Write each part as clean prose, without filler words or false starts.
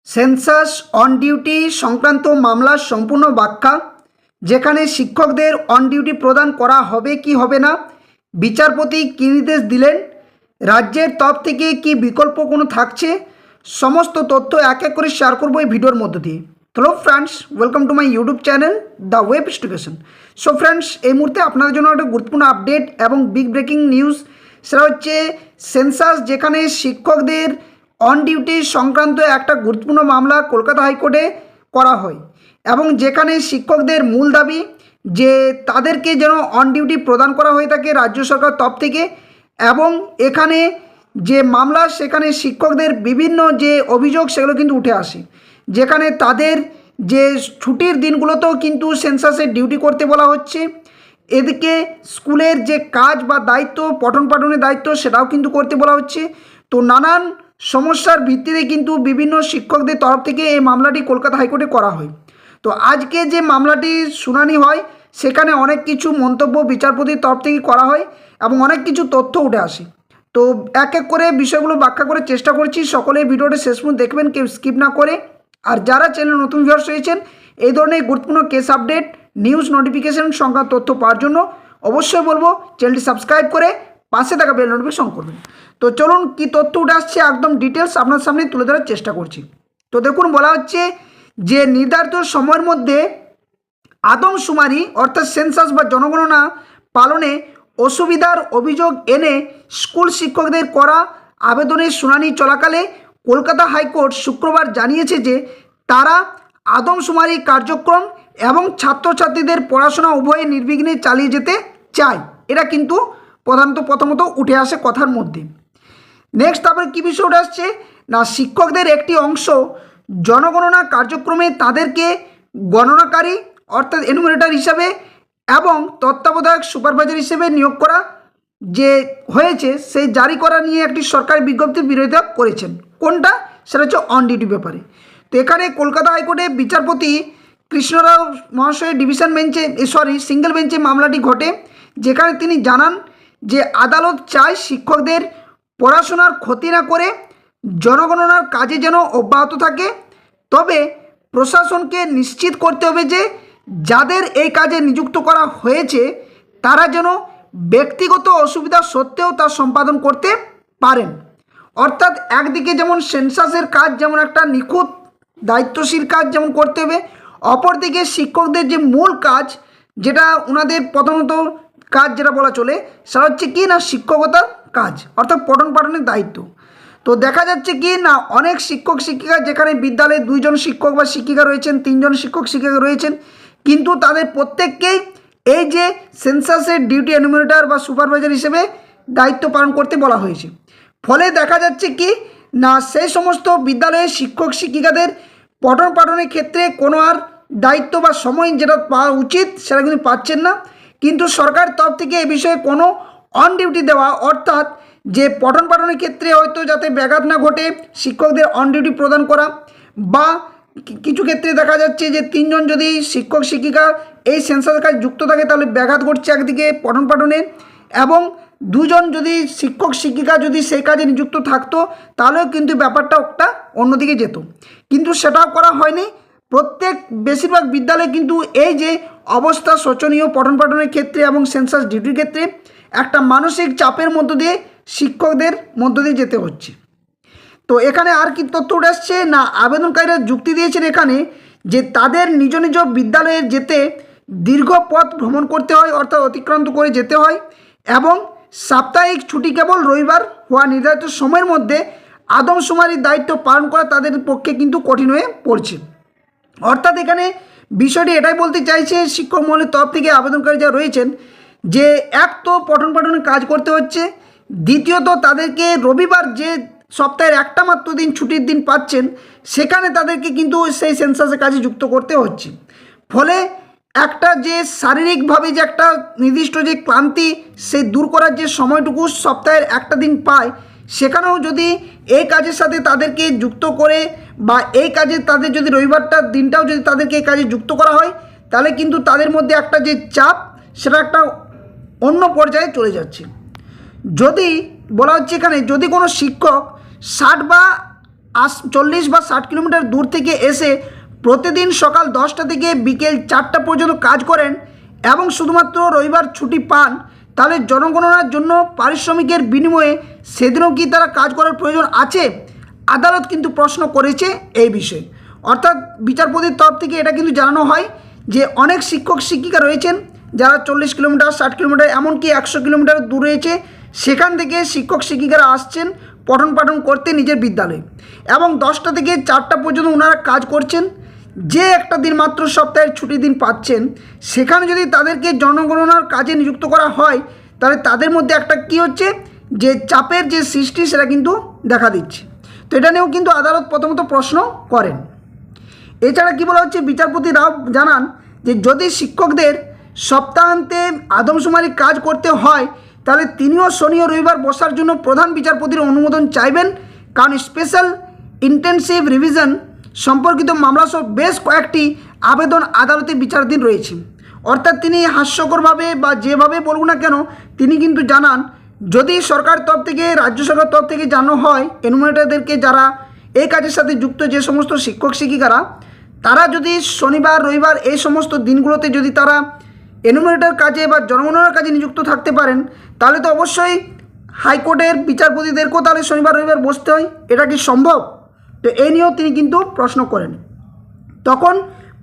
Census on duty সংক্রান্ত মামলার সম্পূর্ণ ব্যাখ্যা, যেখানে শিক্ষকদের অন ডিউটি প্রদান করা হবে কি হবে না, বিচারপতি কী নির্দেশ দিলেন, রাজ্যের তরফ থেকে কি বিকল্প কোনো থাকছে, সমস্ত তথ্য এক এক করে শেয়ার করবো এই ভিডিওর মধ্য দিয়ে। Hello friends, welcome to my YouTube channel the web education. So friends, এই মুহূর্তে আপনাদের জন্য একটা গুরুত্বপূর্ণ আপডেট এবং বিগ ব্রেকিং নিউজ। সেটা হচ্ছে সেন্সাস, যেখানে শিক্ষকদের অন ডিউটি সংক্রান্ত একটা গুরুত্বপূর্ণ মামলা কলকাতা হাইকোর্টে করা হয় এবং যেখানে শিক্ষকদের মূল দাবি যে তাদেরকে যেন অন ডিউটি প্রদান করা হয়ে থাকে রাজ্য সরকার তরফ থেকে। এবং এখানে যে মামলা, সেখানে শিক্ষকদের বিভিন্ন যে অভিযোগ সেগুলো কিন্তু উঠে আসে, যেখানে তাদের যে ছুটির দিনগুলোতেও কিন্তু সেন্সাসের ডিউটি করতে বলা হচ্ছে। এদিকে স্কুলের যে কাজ বা দায়িত্ব, পঠন পাঠনের দায়িত্ব, সেটাও কিন্তু করতে বলা হচ্ছে। তো নানান সমস্যার ভিত্তিতে কিন্তু বিভিন্ন শিক্ষকদের তরফ থেকে এই মামলাটি কলকাতা হাইকোর্টে করা হয়। তো আজকে যে মামলাটি শুনানি হয়, সেখানে অনেক কিছু মন্তব্য বিচারপতির তরফ থেকে করা হয় এবং অনেক কিছু তথ্য উঠে আসে। তো এক এক করে বিষয়গুলো ব্যাখ্যা করার চেষ্টা করছি। সকলে ভিডিওটা শেষ পর্যন্ত দেখবেন, কেউ স্কিপ না করে। আর যারা চ্যানেলে নতুন ভিউয়ার্স হয়েছেন, এই ধরনের গুরুত্বপূর্ণ কেস আপডেট, নিউজ নোটিফিকেশন সংক্রান্ত তথ্য পাওয়ার জন্য অবশ্যই বলবো চ্যানেলটি সাবস্ক্রাইব করে পাশে থাকা বেল নোটিফিকেশন করবেন। তো চলুন, কি তথ্য উঠে আসছে একদম ডিটেলস আপনার সামনে তুলে ধরার চেষ্টা করছি। তো দেখুন, বলা হচ্ছে যে নির্ধারিত সময়ের মধ্যে আদমশুমারি অর্থাৎ সেন্সাস বা জনগণনা পালনে অসুবিধার অভিযোগ এনে স্কুল শিক্ষকদের করা আবেদনের শুনানি চলাকালে কলকাতা হাইকোর্ট শুক্রবার জানিয়েছে যে তারা আদমশুমারি কার্যক্রম এবং ছাত্রছাত্রীদের পড়াশোনা উভয়ে নির্বিঘ্নে চালিয়ে যেতে চায়। এটা কিন্তু প্রথমত উঠে আসে কথার মধ্যে। নেক্সট তারপরে কী বিষয় উঠে আসছে না, শিক্ষকদের একটি অংশ জনগণনা কার্যক্রমে তাদেরকে গণনাকারী অর্থাৎ এনুমিনেটর হিসাবে এবং তত্ত্বাবধায়ক সুপারভাইজার হিসেবে নিয়োগ করা যে হয়েছে, সেই জারি করা নিয়ে একটি সরকারি বিজ্ঞপ্তির বিরোধিতা করেছেন। কোনটা? সেটা হচ্ছে অন ডিউটি ব্যাপারে। তো এখানে কলকাতা হাইকোর্টে বিচারপতি কৃষ্ণরাও মহাশয়ের সিঙ্গেল বেঞ্চে মামলাটি ঘটে, যেখানে তিনি জানান যে আদালত চায় শিক্ষকদের পড়াশোনার ক্ষতি না করে জনগণনার কাজে যেন অব্যাহত থাকে। তবে প্রশাসনকে নিশ্চিত করতে হবে যে যাদের এই কাজে নিযুক্ত করা হয়েছে তারা যেন ব্যক্তিগত অসুবিধা সত্ত্বেও তা সম্পাদন করতে পারেন। অর্থাৎ একদিকে যেমন সেন্সাসের কাজ যেমন একটা নিখুঁত দায়িত্বশীল কাজ যেমন করতে হবে, অপরদিকে শিক্ষকদের যে মূল কাজ, যেটা ওনাদের প্রথমত কাজ যেটা বলা চলে, সেটা হচ্ছে কি না শিক্ষকতার কাজ অর্থাৎ পঠন পাঠনের দায়িত্ব। তো দেখা যাচ্ছে কি না, অনেক শিক্ষক শিক্ষিকা, যেখানে বিদ্যালয়ে 2 জন শিক্ষক বা শিক্ষিকা রয়েছেন, 3 জন শিক্ষক শিক্ষিকা রয়েছেন, কিন্তু তাদের প্রত্যেককেই এই যে সেন্সাসের ডিউটি এনুমিনেটর বা সুপারভাইজার হিসেবে দায়িত্ব পালন করতে বলা হয়েছে। ফলে দেখা যাচ্ছে কি না, সেই সমস্ত বিদ্যালয়ের শিক্ষক শিক্ষিকাদের পঠন পাঠনের ক্ষেত্রে কোনো আর দায়িত্ব বা সময় যেটা পাওয়া উচিত সেটা কিন্তু পাচ্ছেন না। কিন্তু সরকারের তরফ থেকে এ বিষয়ে কোনো অন ডিউটি দেওয়া, অর্থাৎ যে পঠন পাঠনের ক্ষেত্রে হয়তো যাতে ব্যাঘাত না ঘটে শিক্ষকদের অন ডিউটি প্রদান করা, বা কিছু ক্ষেত্রে দেখা যাচ্ছে যে 3 জন যদি শিক্ষক শিক্ষিকা এই সেন্সাসের কাজে যুক্ত থাকে তাহলে ব্যাঘাত ঘটছে একদিকে পঠন পাঠনে, এবং 2 জন যদি শিক্ষক শিক্ষিকা যদি সেই কাজে নিযুক্ত থাকতো তাহলেও কিন্তু ব্যাপারটা একটা অন্যদিকে যেত। কিন্তু সেটাও করা হয়নি। বেশিরভাগ বিদ্যালয়ে কিন্তু এই যে অবস্থা শোচনীয় পঠন পাঠনের ক্ষেত্রে এবং সেন্সাস ডিউটির ক্ষেত্রে একটা মানসিক চাপের মধ্য দিয়ে শিক্ষকদের মধ্য দিয়ে যেতে হচ্ছে। তো এখানে আর কি তথ্য উঠে আসছে না, আবেদনকারীরা যুক্তি দিয়েছেন এখানে যে তাদের নিজ নিজ বিদ্যালয়ে যেতে দীর্ঘ পথ ভ্রমণ করতে হয়, অর্থাৎ অতিক্রান্ত করে যেতে হয়, এবং সাপ্তাহিক ছুটি কেবল রবিবার হওয়া নির্ধারিত সময়ের মধ্যে আদমশুমারির দায়িত্ব পালন করা তাদের পক্ষে কিন্তু কঠিন হয়ে পড়ছে। অর্থাৎ এখানে বিষয়টি এটাই বলতে চাইছে শিক্ষক মহলের তরফ থেকে আবেদনকারী যারা রয়েছেন, যে এক তো পঠন পাঠনের কাজ করতে হচ্ছে, দ্বিতীয়ত তাদেরকে রবিবার যে সপ্তাহের একটা মাত্র দিন ছুটির দিন পাচ্ছেন, সেখানে তাদেরকে কিন্তু সেই সেন্সাসের কাজে যুক্ত করতে হচ্ছে। ফলে একটা যে শারীরিকভাবে যে একটা নির্দিষ্ট যে ক্লান্তি সেই দূর করার যে সময়টুকু সপ্তাহের একটা দিন পায়, সেখানেও যদি এই কাজের সাথে তাদেরকে যুক্ত করে বা এই কাজে তাদের যদি রবিবারটার দিনটাও যদি তাদেরকে এই কাজে যুক্ত করা হয়, তাহলে কিন্তু তাদের মধ্যে একটা যে চাপ সেটা একটা অন্য পর্যায়ে চলে যাচ্ছে। যদি বলা হচ্ছে এখানে যদি কোনো শিক্ষক 60 বা 40 বা 60 কিলোমিটার দূর থেকে এসে প্রতিদিন সকাল 10টা থেকে বিকেল 4টা পর্যন্ত কাজ করেন এবং শুধুমাত্র রবিবার ছুটি পান, তাহলে জনগণনার জন্য পারিশ্রমিকের বিনিময়ে সেদিনও কি তারা কাজ করার প্রয়োজন আছে? আদালত কিন্তু প্রশ্ন করেছে এই বিষয়ে। অর্থাৎ বিচারপতির তরফ থেকে এটা কিন্তু জানানো হয় যে অনেক শিক্ষক শিক্ষিকা রয়েছেন যারা 40 কিলোমিটার, 60 কিলোমিটার, এমনকি 100 কিলোমিটার দূর রয়েছে, সেখান থেকে শিক্ষক শিক্ষিকারা আসছেন পঠন পাঠন করতে নিজের বিদ্যালয়ে এবং 10টা থেকে 4টা পর্যন্ত ওনারা কাজ করছেন। যে একটা দিন মাত্র সপ্তাহের ছুটির দিন পাচ্ছেন, সেখানে যদি তাদেরকে জনগণনার কাজে নিযুক্ত করা হয়, তাহলে তাদের মধ্যে একটা কি হচ্ছে যে চাপের যে সৃষ্টি সেটা কিন্তু দেখা দিচ্ছে। তো এটা নিয়েও কিন্তু আদালত প্রথমত প্রশ্ন করেন। এছাড়া কি বলা হচ্ছে, বিচারপতি রাও জানান যে যদি শিক্ষকদের সপ্তাহান্তে আদমশুমারি কাজ করতে হয়, তাহলে তিনিও শনি ও রবিবার বসার জন্য প্রধান বিচারপতির অনুমোদন চাইবেন, কারণ স্পেশাল ইন্টেনসিভ রিভিশন সম্পর্কিত মামলাসহ বেশ কয়েকটি আবেদন আদালতে বিচারাধীন রয়েছে। অর্থাৎ তিনি হাস্যকরভাবে বা যেভাবে বলুন না কেন, তিনি কিন্তু জানান যদি সরকার তরফ থেকে, রাজ্য সরকার তরফ থেকে জানানো হয় এনুমারেটরদেরকে, যারা এই কাজের সাথে যুক্ত যে সমস্ত শিক্ষক শিক্ষিকারা, তারা যদি শনিবার রবিবার এই সমস্ত দিনগুলোতে যদি তারা এনুমারেটর কাজে বা জনগণনার কাজে নিযুক্ত থাকতে পারেন, তাহলে তো অবশ্যই হাইকোর্টের বিচারপতিদেরকেও তাহলে শনিবার রবিবার বসতে হয়। এটা কি সম্ভব? তো এই নিয়েও তিনি কিন্তু প্রশ্ন করেন। তখন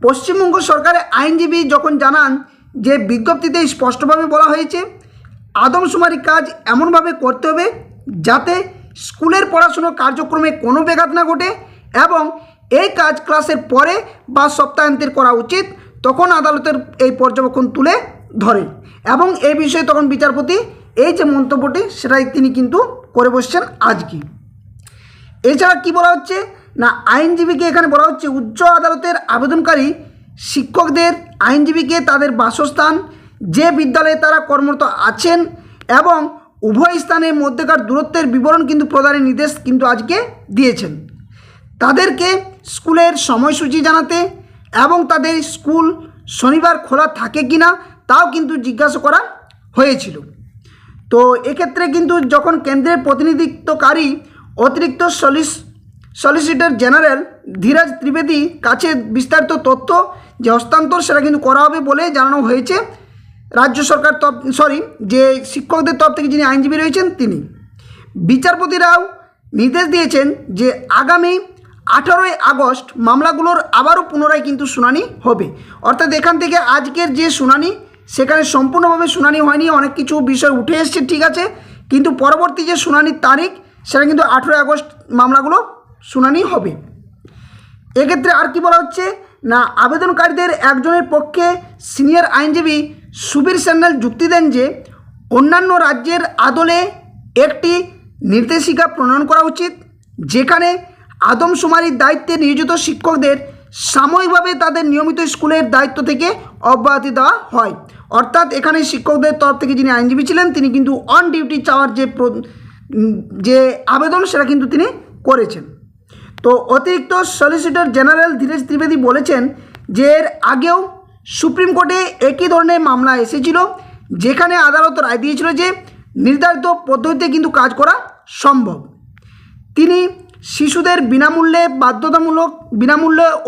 পশ্চিমবঙ্গ সরকারের আইনজীবী যখন জানান যে বিজ্ঞপ্তিতে স্পষ্টভাবে বলা হয়েছে আদমশুমারি কাজ এমনভাবে করতে হবে যাতে স্কুলের পড়াশুনো কার্যক্রমে কোনো ব্যাঘাত না ঘটে এবং এই কাজ ক্লাসের পরে বা সপ্তাহান্তের করা উচিত, তখন আদালতের এই পর্যবেক্ষণ তুলে ধরে এবং এই বিষয়ে তখন বিচারপতি এই যে মন্তব্যটি সেটাই তিনি কিন্তু করে বসছেন আজকে। এছাড়া কি বলা হচ্ছে না, আইনজীবীকে এখানে বলা হচ্ছে উচ্চ আদালতের আবেদনকারী শিক্ষকদের আইনজীবীকে তাদের বাসস্থান, যে বিদ্যালয়ে তারা কর্মরত আছেন এবং উভয় স্থানের মধ্যেকার দূরত্বের বিবরণ কিন্তু প্রদানের নির্দেশ কিন্তু আজকে দিয়েছেন। তাদেরকে স্কুলের সময়সূচি জানাতে এবং তাদের স্কুল শনিবার খোলা থাকে কি না তাও কিন্তু জিজ্ঞাসা করা হয়েছিল। তো এক্ষেত্রে কিন্তু যখন কেন্দ্রের প্রতিনিধিত্বকারী অতিরিক্ত সলিসিটর জেনারেল ধীরাজ ত্রিবেদী কাছে বিস্তারিত তথ্য যে হস্তান্তর সেটা কিন্তু করা হবে বলে জানানো হয়েছে রাজ্য সরকার যে শিক্ষকদের তরফ থেকে যিনি আইনজীবী রয়েছেন তিনি। বিচারপতিরাও নির্দেশ দিয়েছেন যে আগামী 18ই আগস্ট মামলাগুলোর আবারও পুনরায় কিন্তু শুনানি হবে। অর্থাৎ এখান থেকে আজকের যে শুনানি সেখানে সম্পূর্ণভাবে শুনানি হয়নি, অনেক কিছু বিষয় উঠে এসছে ঠিক আছে, কিন্তু পরবর্তী যে শুনানির তারিখ সেটা কিন্তু 18ই আগস্ট মামলাগুলো শুনানি হবে। এক্ষেত্রে আর কি বলা হচ্ছে না, আবেদনকারীদের একজনের পক্ষে সিনিয়র আইনজীবী সুবীর স্যান্যাল যুক্তি দেন যে অন্যান্য রাজ্যের আদলে একটি নির্দেশিকা প্রণয়ন করা উচিত যেখানে আদমশুমারির দায়িত্বে নিয়োজিত শিক্ষকদের সাময়িকভাবে তাদের নিয়মিত স্কুলের দায়িত্ব থেকে অব্যাহতি দেওয়া হয়। অর্থাৎ এখানে শিক্ষকদের তরফ থেকে যিনি আইনজীবী ছিলেন তিনি কিন্তু অন ডিউটি চাওয়ার যে আবেদন সেটা কিন্তু তিনি করেছেন। তো অতিরিক্ত সলিসিটর জেনারেল ধীরেশ ত্রিবেদী বলেছেন যে এর আগেও সুপ্রিম কোর্টে একই ধরনের মামলা এসেছিল যেখানে আদালত রায় দিয়েছিল যে নির্ধারিত পদ্ধতিতে কিন্তু কাজ করা সম্ভব। তিনি শিশুদের বিনামূল্যে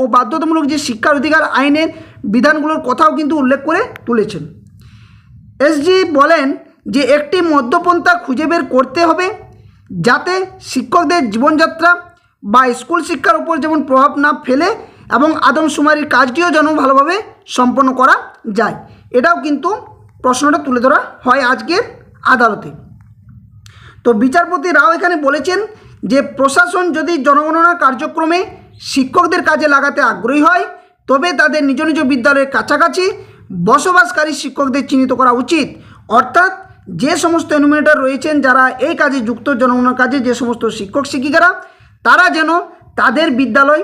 ও বাধ্যতামূলক যে শিক্ষার অধিকার আইনের বিধানগুলোর কথাও কিন্তু উল্লেখ করে তুলেছেন। এসজি বলেন যে একটি মধ্যপন্থা খুঁজে বের করতে হবে যাতে শিক্ষকদের জীবনযাত্রা বা স্কুল শিক্ষার উপর যেমন প্রভাব না ফেলে এবং আদমশুমারির কাজটিও যেন ভালোভাবে সম্পন্ন করা যায়। এটাও কিন্তু প্রশ্নটা তুলে ধরা হয় আজকের আদালতে। তো বিচারপতি রাও এখানে বলেছেন যে প্রশাসন যদি জনগণনা কার্যক্রমে শিক্ষকদের কাজে লাগাতে আগ্রহী হয় তবে তাদের নিজ নিজ বিদ্যালয়ের কাছাকাছি বসবাসকারী শিক্ষকদের চিহ্নিত করা উচিত। অর্থাৎ যে সমস্ত এনুমিনেটর রয়েছেন যারা এই কাজে যুক্ত, জনগণনার কাজে যে সমস্ত শিক্ষক শিক্ষিকারা, তারা যেন তাদের বিদ্যালয়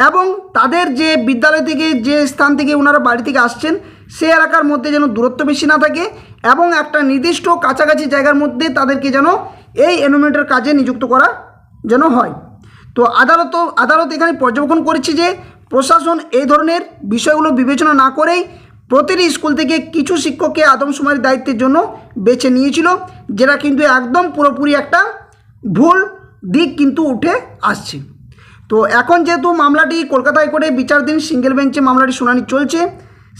এবং তাদের যে বিদ্যালয় থেকে যে স্থান থেকে ওনারা বাড়ি থেকে আসছেন সে এলাকার মধ্যে যেন দূরত্ব বেশি না থাকে এবং একটা নির্দিষ্ট কাছাকাছি জায়গার মধ্যে তাদেরকে যেন এই এনুমিনেটর কাজে নিযুক্ত করা যেন হয়। তো আদালত এখানে পর্যবেক্ষণ করেছে যে প্রশাসন এই ধরনের বিষয়গুলো বিবেচনা না করেই প্রতিটি স্কুল থেকে কিছু শিক্ষককে আদমশুমারির দায়িত্বের জন্য বেছে নিয়েছিল, যেটা কিন্তু একদম পুরোপুরি একটা ভুল দিক কিন্তু উঠে আসছে। তো এখন যেহেতু মামলাটি কলকাতা হাইকোর্টে বিচারাধীন সিঙ্গেল বেঞ্চে মামলাটি শুনানি চলছে,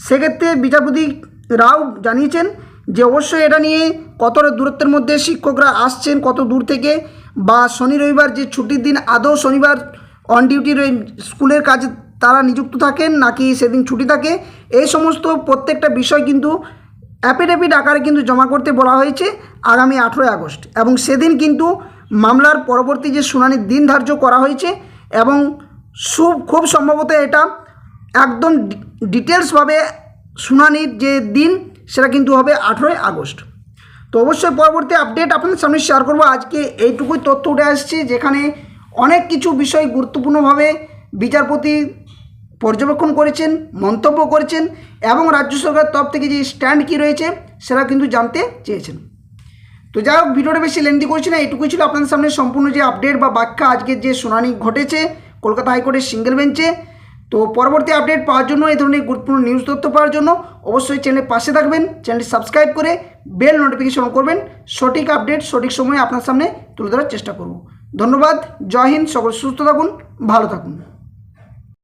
সেক্ষেত্রে বিচারপতি রাও জানিয়েছেন যে অবশ্যই এটা নিয়ে কতটা দূরত্বের মধ্যে শিক্ষকরা আসছেন, কত দূর থেকে, বা শনি রবিবার যে ছুটির দিন আদৌ শনিবার অন ডিউটির স্কুলের কাজে তারা নিযুক্ত থাকেন নাকি সেদিন ছুটি থাকে, এই সমস্ত প্রত্যেকটা বিষয় কিন্তু অ্যাফিডেভিট আকারে কিন্তু জমা করতে বলা হয়েছে আগামী 18 আগস্ট। এবং সেদিন কিন্তু মামলার পরবর্তী যে শুনানির দিন ধার্য করা হয়েছে এবং খুব সম্ভবত এটা একদম ডিটেলসভাবে শুনানির যে দিন সেটা কিন্তু হবে 18 আগস্ট। তো অবশ্যই পরবর্তী আপডেট আপনাদের সামনে শেয়ার করব। আজকে এইটুকুই তথ্য উঠে আসছে, যেখানে অনেক কিছু বিষয় গুরুত্বপূর্ণভাবে বিচারপতি পর্যবেক্ষণ করেছেন, মন্তব্য করেছেন এবং রাজ্য সরকারের তরফ থেকে যে স্ট্যান্ড কী রয়েছে সেটা কিন্তু জানতে চেয়েছেন। তো যাই হোক, ভিডিওটা বেশি লেন্দি করছি না, এইটুকুই ছিল আপনাদের সামনে সম্পূর্ণ যে আপডেট বা ব্যাখ্যা আজকের যে শুনানি ঘটেছে কলকাতা হাইকোর্টের সিঙ্গেল বেঞ্চে। তো পরবর্তী আপডেট পাওয়ার জন্য, এই ধরনের গুরুত্বপূর্ণ নিউজ তথ্য পাওয়ার জন্য অবশ্যই চ্যানেলের পাশে থাকবেন, চ্যানেলটি সাবস্ক্রাইব করে বেল নোটিফিকেশন করবেন। সঠিক আপডেট সঠিক সময়ে আপনার সামনে তুলে ধরার চেষ্টা করব। ধন্যবাদ, জয় হিন্দ, সকল সুস্থ থাকুন, ভালো থাকুন।